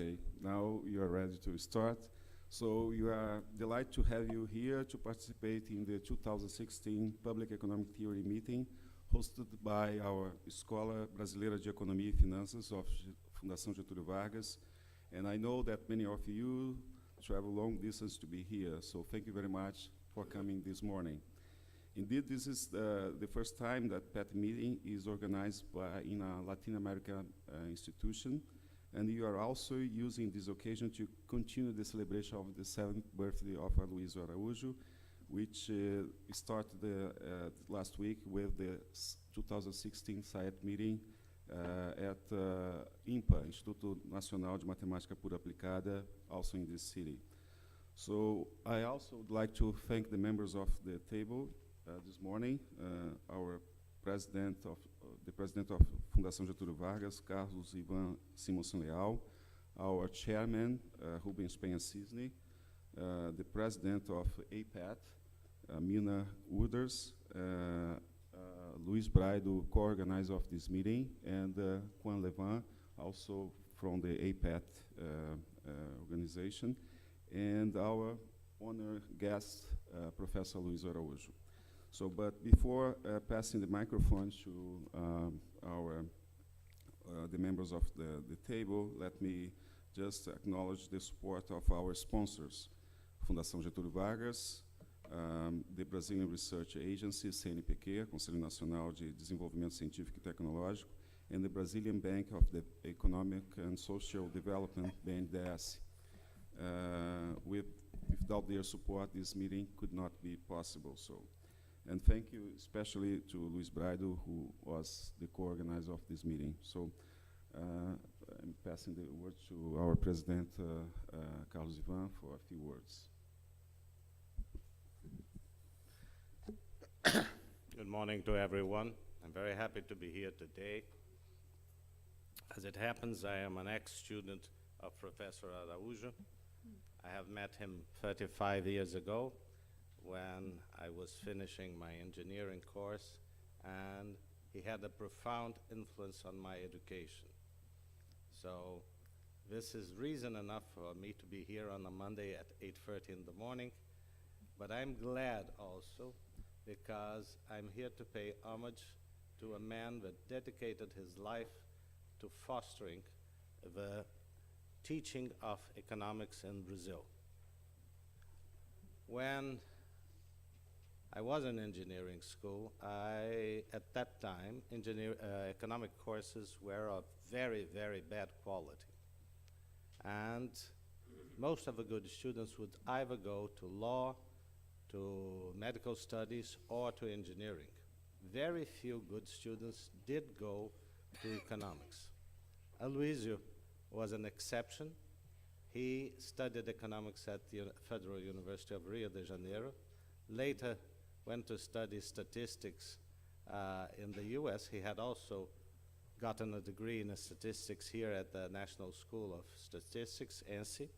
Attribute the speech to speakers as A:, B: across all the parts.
A: Okay, now you are ready to start. So we are delighted to have you here to participate in the 2016 Public Economic Theory meeting hosted by our Escola Brasileira de Economia e Finanças of Fundação Getúlio Vargas. And I know that many of you travel long distance to be here, so thank you very much for coming this morning. Indeed, this is the first time that PET meeting is organized in a Latin American institution, and you are also using this occasion to continue the celebration of the 7th birthday of Aloysio Araújo, which started last week with the 2016 SAET meeting at INPA, Instituto Nacional de Matemática Pura Aplicada, also in this city. So I also would like to thank the members of the table this morning, our president of the president of Fundação Getúlio Vargas, Carlos Ivan Simonsen Leal, our chairman, Rubens Penha Cisne, the president of APAT, Mina Uders, Luis Braido, co-organizer of this meeting, and Juan Levan, also from the APAT organization, and our honored guest, Professor Aloysio Araújo. So, but before passing the microphone to the members of the table, let me just acknowledge the support of our sponsors, Fundação Getúlio Vargas, the Brazilian Research Agency, CNPq, Conselho Nacional de Desenvolvimento Científico e Tecnológico, and the Brazilian Bank of the Economic and Social Development, BNDES. Without their support, this meeting could not be possible. So. And thank you especially to Luis Braido, who was the co-organizer of this meeting. So I'm passing the word to our president, Carlos Ivan, for a few words.
B: Good morning to everyone. I'm very happy to be here today. As it happens, I am an ex-student of Professor Araújo. I have met him 35 years ago when I was finishing my engineering course, and he had a profound influence on my education. So this is reason enough for me to be here on a Monday at 8:30 in the morning, but I'm glad also because I'm here to pay homage to a man that dedicated his life to fostering the teaching of economics in Brazil. When I was in engineering school, at that time, economic courses were of very, very bad quality. And most of the good students would either go to law, to medical studies, or to engineering. Very few good students did go to economics. Aloysio was an exception. He studied economics at the Federal University of Rio de Janeiro, later went to study statistics in the US. He had also gotten a degree in statistics here at the National School of Statistics, ANSI,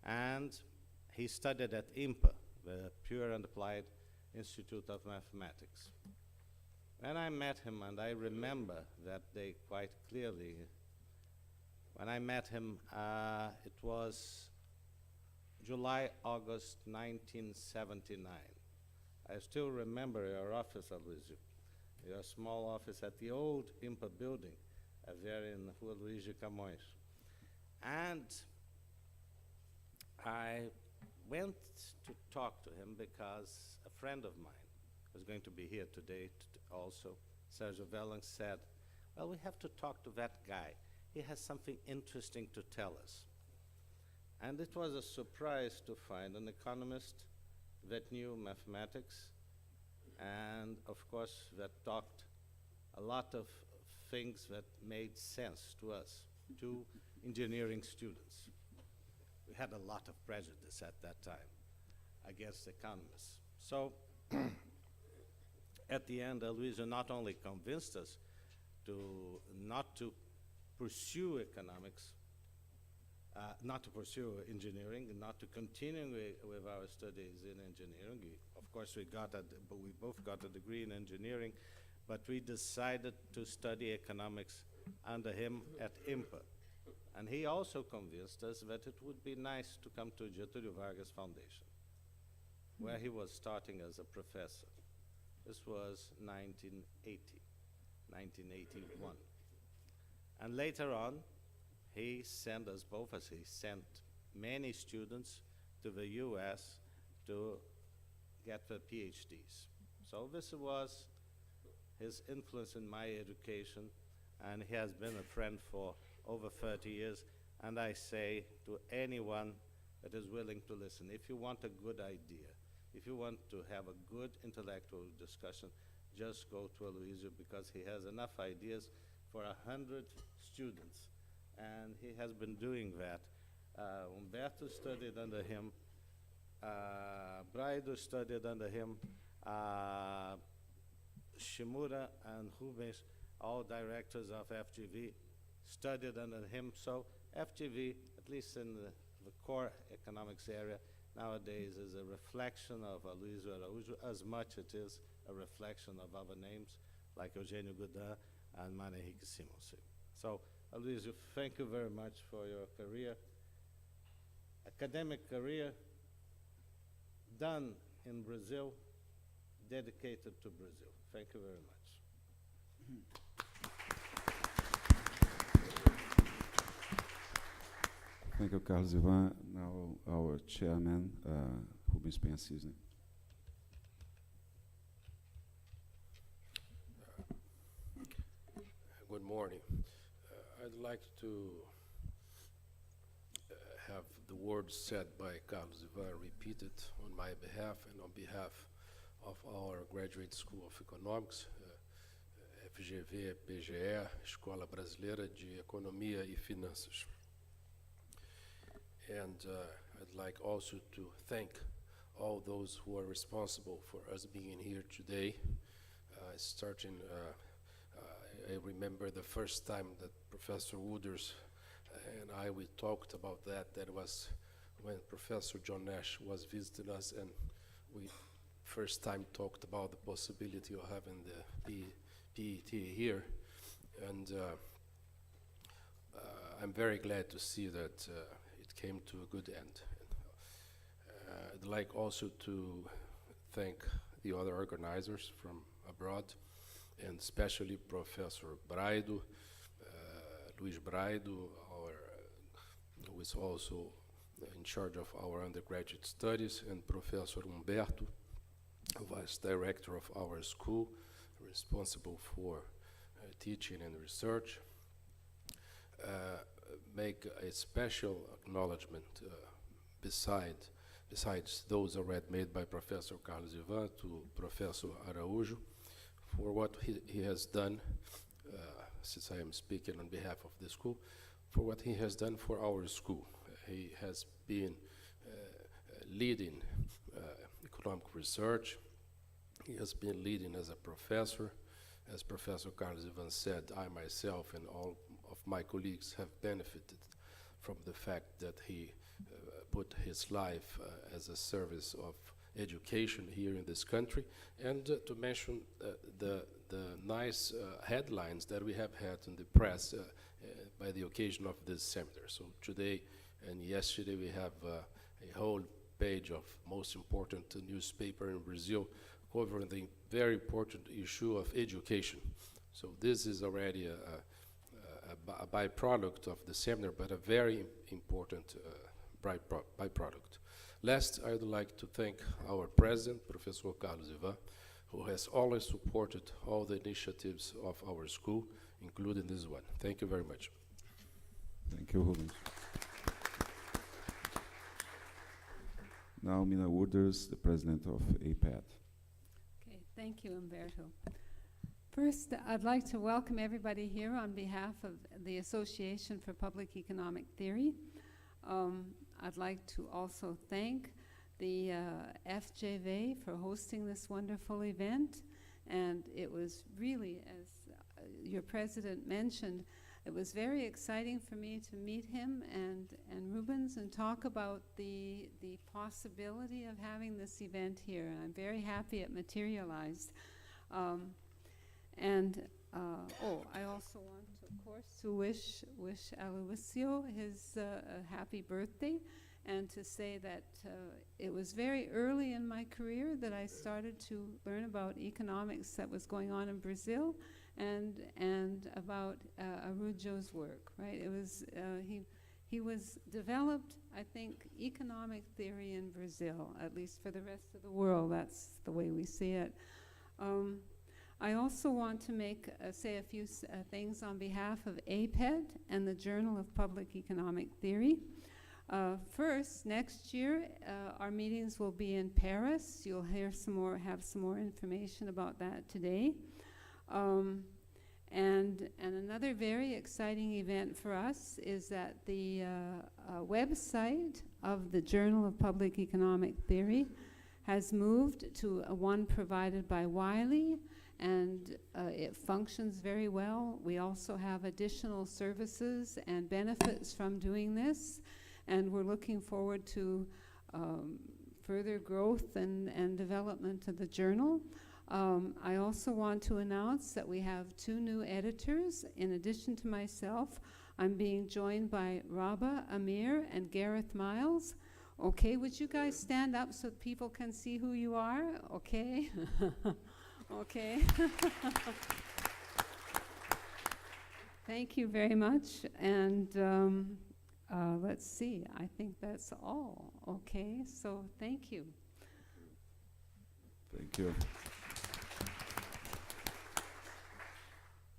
B: and he studied at INPA, the Pure and Applied Institute of Mathematics. When I met him, and I remember that day quite clearly, when I met him, it was July, August 1979. I still remember your office, Aloysio, your small office at the old INPA building, there in Rua Luiz de Camões. And I went to talk to him because a friend of mine was going to be here today also, Sergio Vellan, said, well, we have to talk to that guy. He has something interesting to tell us. And it was a surprise to find an economist that knew mathematics and, of course, that talked a lot of things that made sense to us, to engineering students. We had a lot of prejudice at that time against economists. So at the end, Aloysio not only convinced us not to pursue economics, not to pursue engineering, not to continue with our studies in engineering. Of course, we both got a degree in engineering, but we decided to study economics under him at INPA. And he also convinced us that it would be nice to come to Getúlio Vargas Foundation, where he was starting as a professor. This was 1980, 1981. And later on, he sent us both, as he sent many students to the US to get their PhDs. So this was his influence in my education, and he has been a friend for over 30 years. And I say to anyone that is willing to listen, if you want a good idea, if you want to have a good intellectual discussion, just go to Aloysio, because he has enough ideas for 100 students. And he has been doing that. Humberto studied under him, Braido studied under him, Shimura and Rubens, all directors of FGV, studied under him. So FGV, at least in the core economics area, nowadays is a reflection of Aloysio Araújo, as much it is a reflection of other names like Eugênio Godin and Mário Henrique Simonsen. So Aloysio, thank you very much for your career, academic career done in Brazil, dedicated to Brazil. Thank you very much.
A: Thank you, Carlos Ivan. Now our chairman, Rubens Penha-Cisne.
C: Good morning. I'd like to have the words said by Carlos Ivan repeated on my behalf and on behalf of our Graduate School of Economics, FGV, PGE, Escola Brasileira de Economia e Finanças. And I'd like also to thank all those who are responsible for us being here today. I remember the first time that Professor Wooders and we talked about that. That was when Professor John Nash was visiting us, and we first time talked about the possibility of having the PET here. And I'm very glad to see that it came to a good end. I'd like also to thank the other organizers from abroad, and especially Professor Braido, Luis Braido, who is also in charge of our undergraduate studies, and Professor Humberto, Vice Director of our school, responsible for teaching and research. Make a special acknowledgement besides those already made by Professor Carlos Ivan to Professor Araújo for what he has done, since I am speaking on behalf of the school, for what he has done for our school. He has been leading economic research. He has been leading as a professor. As Professor Carlos Ivan said, I myself and all of my colleagues have benefited from the fact that he put his life as a service of education here in this country, and to mention the nice headlines that we have had in the press by the occasion of this seminar. So today and yesterday we have a whole page of most important newspaper in Brazil covering the very important issue of education. So this is already a byproduct of the seminar, but a very important byproduct. Last, I would like to thank our president, Professor Carlos Ivan, who has always supported all the initiatives of our school, including this one. Thank you very much.
A: Thank you, Rubens. Now, Mina Wooders, the president of APAT.
D: Okay, thank you, Humberto. First, I'd like to welcome everybody here on behalf of the Association for Public Economic Theory. I'd like to also thank the FGV for hosting this wonderful event. And it was really, as your president mentioned, it was very exciting for me to meet him and Rubens and talk about the possibility of having this event here. And I'm very happy it materialized. And I also want, of course, to wish Aloisio his a happy birthday, and to say that it was very early in my career that I started to learn about economics that was going on in Brazil, and about Araujo's work. Right? It was he was developed, I think, economic theory in Brazil, at least for the rest of the world. That's the way we see it. I also want to say a few things on behalf of APED and the Journal of Public Economic Theory. First, next year, our meetings will be in Paris. You'll have some more information about that today. And another very exciting event for us is that the website of the Journal of Public Economic Theory has moved to one provided by Wiley, and it functions very well. We also have additional services and benefits from doing this, and we're looking forward to further growth and development of the journal. I also want to announce that we have 2 new editors. In addition to myself, I'm being joined by Rabah Amir and Gareth Miles. Okay, would you guys stand up so people can see who you are? Okay. Okay. Thank you very much. And let's see, I think that's all. Okay, so thank you.
A: Thank you.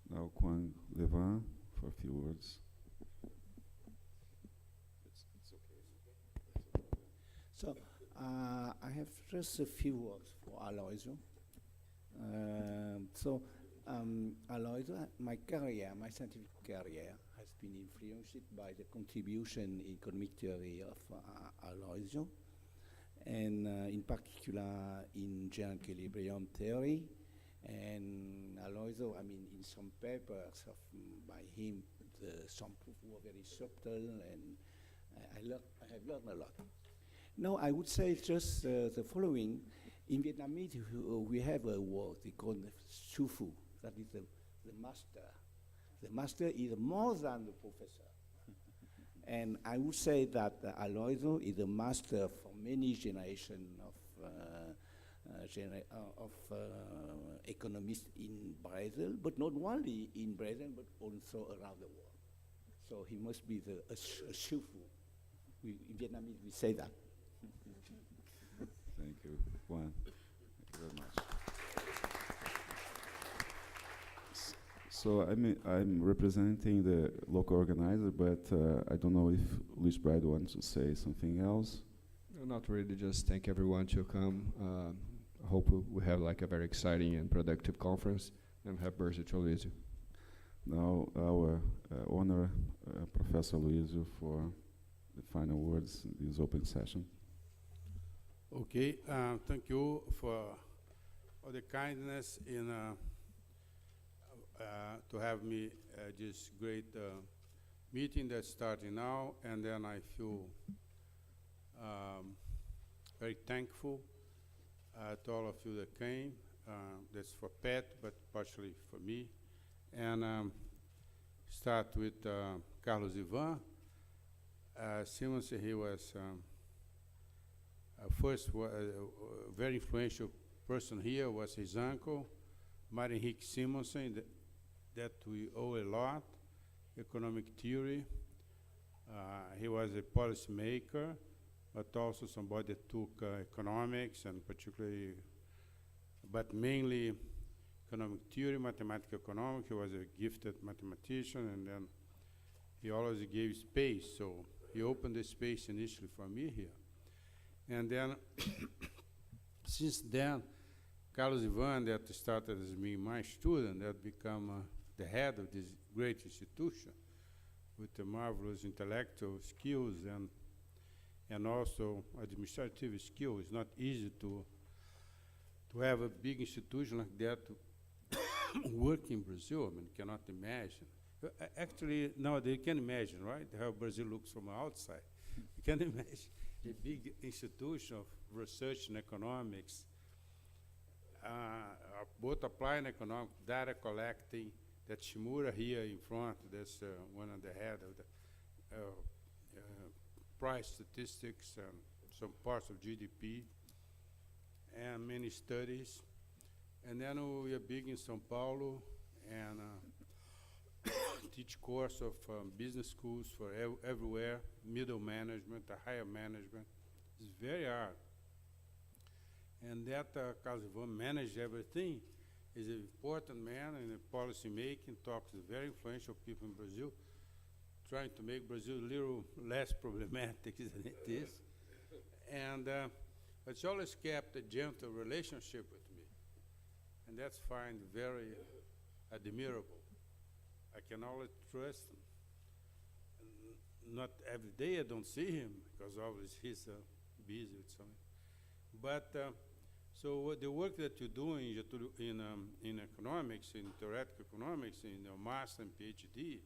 A: Now, Juan Levan for a few words.
E: So, I have just a few words for Aloisio. Aloisio, my scientific career has been influenced by the contribution in economic theory of Aloisio, and in particular in general equilibrium theory. And Aloisio, in some papers by him, some proofs were very subtle, and I have learned a lot. No, I would say just the following. In Vietnamese, we have a word they call sư phụ, that is the master. The master is more than the professor. And I would say that Aloisio is a master for many generations of economists in Brazil, but not only in Brazil, but also around the world. So he must be a sư phụ. In Vietnamese, we say that.
A: Thank you, Juan. Thank you very much. So I'm representing the local organizer, but I don't know if Luis Bride wants to say something else.
F: No, not really. Just thank everyone to come. I hope we have like a very exciting and productive conference. And happy birthday to Luizio.
A: Now our honor Professor Luizio for the final words in this open session.
G: Okay, thank you for all the kindness in to have me at this great meeting that's starting now, and then I feel very thankful to all of you that came. That's for Pat, but partially for me. And start with Carlos Ivan. Simmons, he was first very influential person here was his uncle, Martin Henrique Simonsen, that we owe a lot, economic theory. He was a policymaker, but also somebody that took economics and particularly, but mainly economic theory, mathematical economics. He was a gifted mathematician, and then he always gave space. So he opened the space initially for me here. And then, since then, Carlos Ivan, that started as being my student, that become the head of this great institution with the marvelous intellectual skills and also administrative skills. It's not easy to have a big institution like that to work in Brazil. I mean, cannot imagine. Actually, nowadays you can imagine, right, how Brazil looks from outside. You can imagine a big institution of research in economics, both applying economics, data collecting, That Shimura here in front, that's one of the head of the price statistics and some parts of GDP and many studies. And then we are big in São Paulo and teach course of business schools for everywhere, middle management, higher management. It's very hard. And that Carlos Ivan managed everything. He's an important man in the policy making, talks to very influential people in Brazil, trying to make Brazil a little less problematic than it is. And it's always kept a gentle relationship with me. And that's find very admirable. I can always trust him. Not every day I don't see him, because obviously he's busy with something. But so the work that you do in economics, in theoretical economics, in your master and PhD,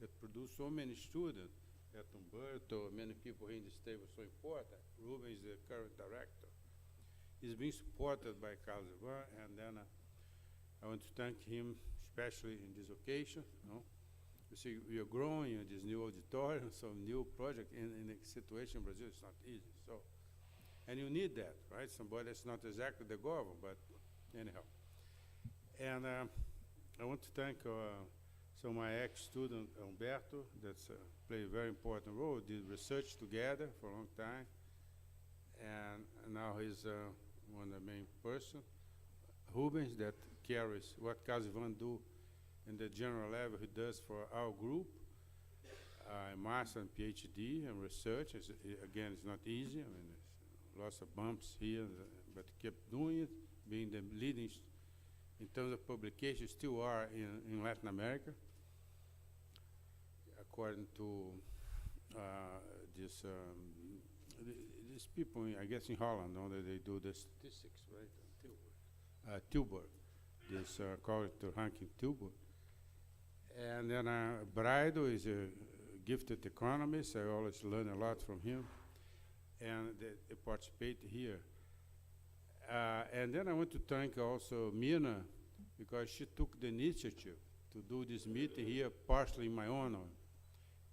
G: that produce so many students, that Humberto, many people here in this table, so important. Ruben is the current director. He's being supported by Carlos Ivan, and then I want to thank him, especially in this occasion. You see, we are growing in this new auditorium, some new project in a situation in Brazil, it's not easy. So, and you need that, right? Somebody that's not exactly the government, but anyhow. And I want to thank my ex-student, Humberto, that's played a very important role, did research together for a long time. And now he's one of the main person. Rubens, that carries what Carlos Ivan do in the general level, he does for our group, master and PhD and research. Again, it's not easy. I mean, there's lots of bumps here, but kept doing it, being the leading, in terms of publication, still are in Latin America, according to these people, I guess in Holland, they do the statistics, right? Tilburg, this according to ranking Tilburg. And then Braido is a gifted economist. I always learn a lot from him. And they participate here. And then I want to thank also Mina, because she took the initiative to do this meeting here, partially in my honor.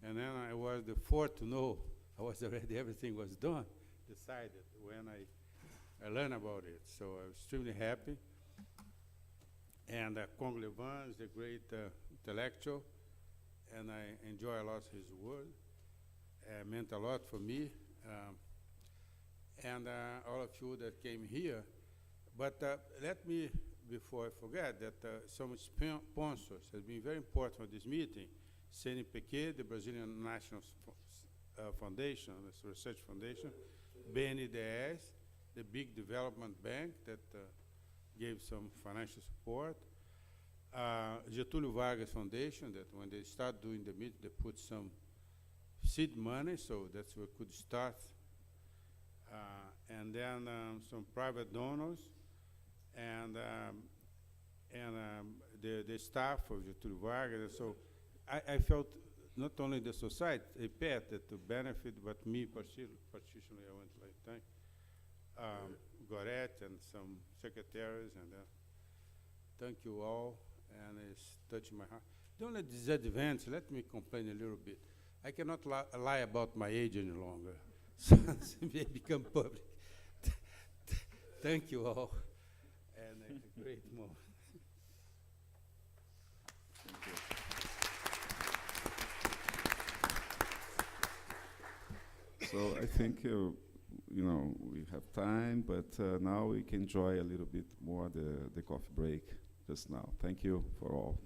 G: And then I was the fourth to know. I was already, everything was done, decided when I learned about it. So I was extremely happy. And Kong Levan is a great intellectual, and I enjoy a lot his work. Meant a lot for me, and all of you that came here. But let me, before I forget, that some sponsors have been very important for this meeting. CNPq, the Brazilian National Foundation, this research foundation, BNDES, the big development bank that gave some financial support. Getúlio Vargas Foundation, that when they start doing the meeting, they put some seed money, so that's where we could start. And then some private donors, and the staff of Getúlio Vargas. And so I felt not only the society, a pet that to benefit, but me particularly, I want to thank Gorete and some secretaries, and thank you all, and it's touching my heart. The only disadvantage, let me complain a little bit. I cannot lie about my age any longer, so it may become public. Thank you all, and a great moment.
A: So I think we have time, but now we can enjoy a little bit more the coffee break just now. Thank you for all.